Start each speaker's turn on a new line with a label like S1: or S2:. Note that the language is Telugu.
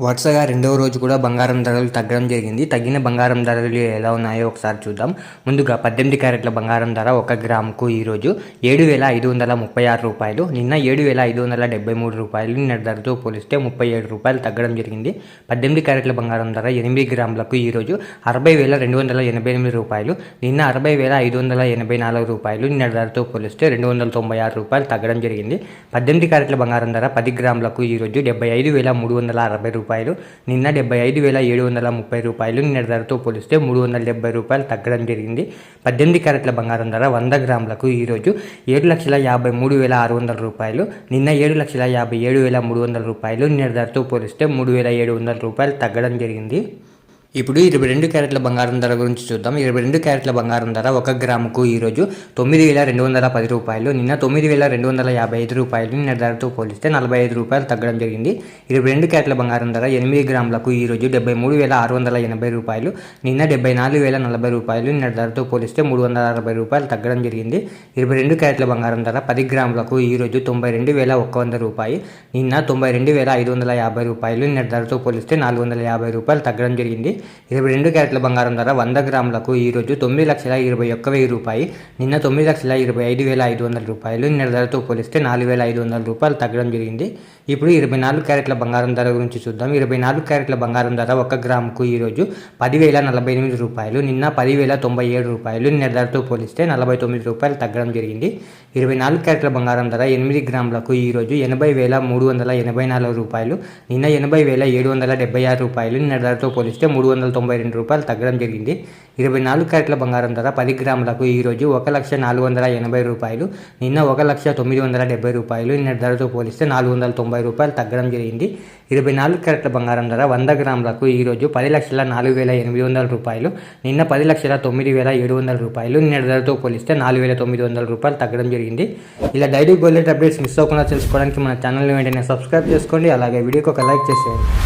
S1: వరుసగా రెండవ రోజు కూడా బంగారం ధరలు తగ్గడం జరిగింది. తగ్గిన బంగారం ధరలు ఎలా ఉన్నాయో ఒకసారి చూద్దాం. ముందుగా 18 క్యారెట్ల బంగారం ధర 1 గ్రాముకు ఈరోజు 7,536 రూపాయలు, నిన్న 7,573 రూపాయలు. నిన్న ధరతో పోలిస్తే 37 రూపాయలు తగ్గడం జరిగింది. 18 క్యారెట్ల బంగారం ధర 8 గ్రాములకు ఈరోజు 60,288 రూపాయలు, నిన్న 60,584 రూపాయలు. నిన్న ధరతో పోలిస్తే 296 రూపాయలు తగ్గడం జరిగింది. 18 క్యారెట్ల బంగారం ధర 10 గ్రాములకు ఈరోజు 75,360 రూపాయలు, నిన్న 75,730 రూపాయలు. నిన్న ధరతో పోలిస్తే 370 రూపాయలు తగ్గడం జరిగింది. 18 క్యారెట్ల బంగారం ధర 100 గ్రాములకు ఈరోజు 7,53,600 రూపాయలు, నిన్న 7,57,300 రూపాయలు. నిన్న ధరతో పోలిస్తే 3,700 రూపాయలు తగ్గడం జరిగింది. ఇప్పుడు 22 క్యారెట్ల బంగారం ధర గురించి చూద్దాం. 22 క్యారెట్ల బంగారం ధర 1 గ్రాముకు ఈరోజు 9,210 రూపాయలు, నిన్న 9,255 రూపాయలు. నిన్న ధరతో పోలిస్తే 45 రూపాయలు తగ్గడం జరిగింది. 22 క్యారెట్ల బంగారం ధర 8 గ్రాములకు ఈరోజు 73,680 రూపాయలు, నిన్న 74,040 రూపాయలు. నిన్న ధరతో పోలిస్తే 360 రూపాయలు తగ్గడం జరిగింది. 22 క్యారెట్ల బంగారం ధర 10 గ్రాములకు ఈరోజు 92,100 రూపాయలు, నిన్న 92,550 రూపాయలు. నిన్న ధరతో పోలిస్తే 450 రూపాయలు తగ్గడం జరిగింది. 22 క్యారెట్ల బంగారం ధర 100 గ్రాములకు ఈరోజు 9,21,000 రూపాయలు, నిన్న 9,25,500 రూపాయలు. నిన్న ధరతో పోలిస్తే 4,500 రూపాయలు తగ్గడం జరిగింది. ఇప్పుడు 24 క్యారెట్ల బంగారం ధర గురించి చూద్దాం. 24 క్యారెట్ల బంగారం ధర 1 గ్రాముకు ఈరోజు 10,048 రూపాయలు, నిన్న 10,097 రూపాయలు. నిన్న ధరతో పోలిస్తే 49 రూపాయలు తగ్గడం జరిగింది. 24 క్యారెట్ల బంగారం ధర 8 గ్రాములకు ఈరోజు 80,384 రూపాయలు, నిన్న 80,776 రూపాయలు. నిన్న ధరతో పోలిస్తే 392 రూపాయలు తగ్గడం జరిగింది. 24 క్యారెట్ల బంగారం ధర 10 గ్రాములకు ఈరోజు 1,480 రూపాయలు, నిన్న 1,970 రూపాయలు. నిన్న ధరతో పోలిస్తే 490 రూపాయలు తగ్గడం జరిగింది. 24 క్యారెట్ల బంగారం ధర 100 గ్రాములకు ఈరోజు 10,04,800 రూపాయలు, నిన్న 10,09,700 రూపాయలు. నిన్న ధరతో పోలిస్తే 4,900 రూపాయలు తగ్గడం జరిగింది. ఇలా daily gold rate updates miss అవ్వకుండా తెలుసుకోవడానికి మన ఛానల్ని వెంటనే సబ్స్క్రైబ్ చేసుకోండి. అలాగే వీడియోకి ఒక లైక్ చేసేయండి.